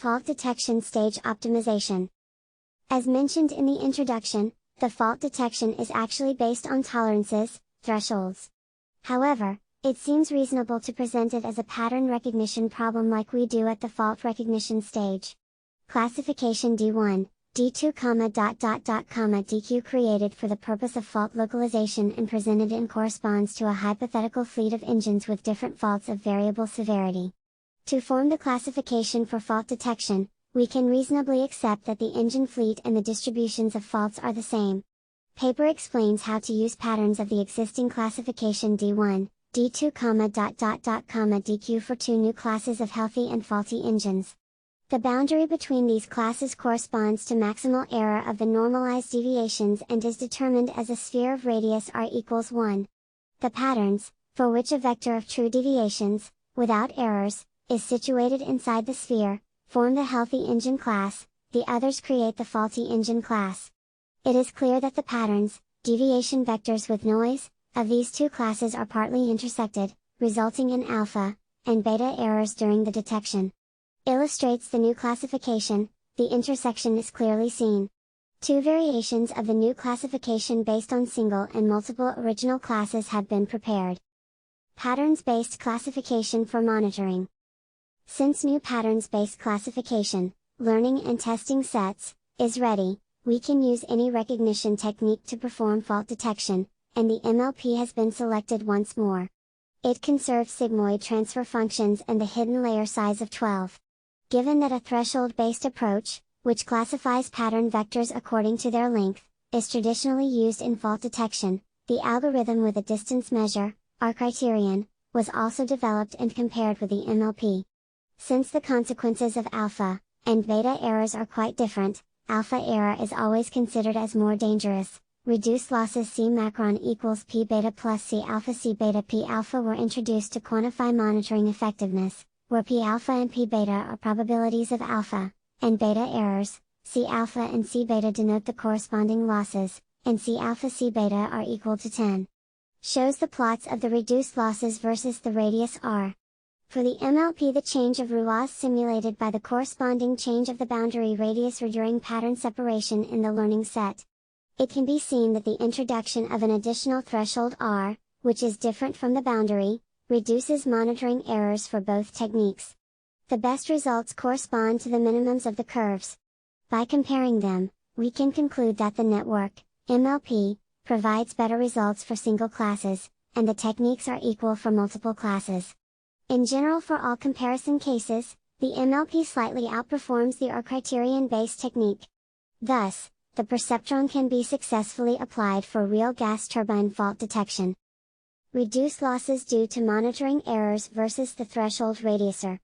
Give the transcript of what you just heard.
Fault detection stage optimization. As mentioned in the introduction, the fault detection is actually based on tolerances, thresholds. However, it seems reasonable to present it as a pattern recognition problem like we do at the fault recognition stage. Classification D1, D2, DQ created for the purpose of fault localization and presented in corresponds to a hypothetical fleet of engines with different faults of variable severity. To form the classification for fault detection, we can reasonably accept that the engine fleet and the distributions of faults are the same. Paper explains how to use patterns of the existing classification D1, D2, DQ for two new classes of healthy and faulty engines. The boundary between these classes corresponds to maximal error of the normalized deviations and is determined as a sphere of radius r equals 1. The patterns, for which a vector of true deviations, without errors, is situated inside the sphere, form the healthy engine class, the others create the faulty engine class. It is clear that the patterns, deviation vectors with noise, of these two classes are partly intersected, resulting in alpha and beta errors during the detection. Illustrates the new classification, the intersection is clearly seen. Two variations of the new classification based on single and multiple original classes have been prepared. Patterns-based classification for monitoring. Since new patterns-based classification, learning and testing sets, is ready, we can use any recognition technique to perform fault detection, and the MLP has been selected once more. It conserves sigmoid transfer functions and the hidden layer size of 12. Given that a threshold-based approach, which classifies pattern vectors according to their length, is traditionally used in fault detection, the algorithm with a distance measure, our criterion, was also developed and compared with the MLP. Since the consequences of alpha and beta errors are quite different, alpha error is always considered as more dangerous. Reduced losses C macron equals P beta plus C alpha. C beta P alpha were introduced to quantify monitoring effectiveness, where P alpha and P beta are probabilities of alpha and beta errors. C alpha and C beta denote the corresponding losses, and C alpha C beta are equal to 10. Shows the plots of the reduced losses versus the radius r. For the MLP, the change of Ruas simulated by the corresponding change of the boundary radius during pattern separation in the learning set. It can be seen that the introduction of an additional threshold r, which is different from the boundary, reduces monitoring errors for both techniques. The best results correspond to the minimums of the curves. By comparing them, we can conclude that the network, MLP, provides better results for single classes, and the techniques are equal for multiple classes. In general, for all comparison cases, the MLP slightly outperforms the R criterion-based technique. Thus, the perceptron can be successfully applied for real gas turbine fault detection. Reduce losses due to monitoring errors versus the threshold radiusor.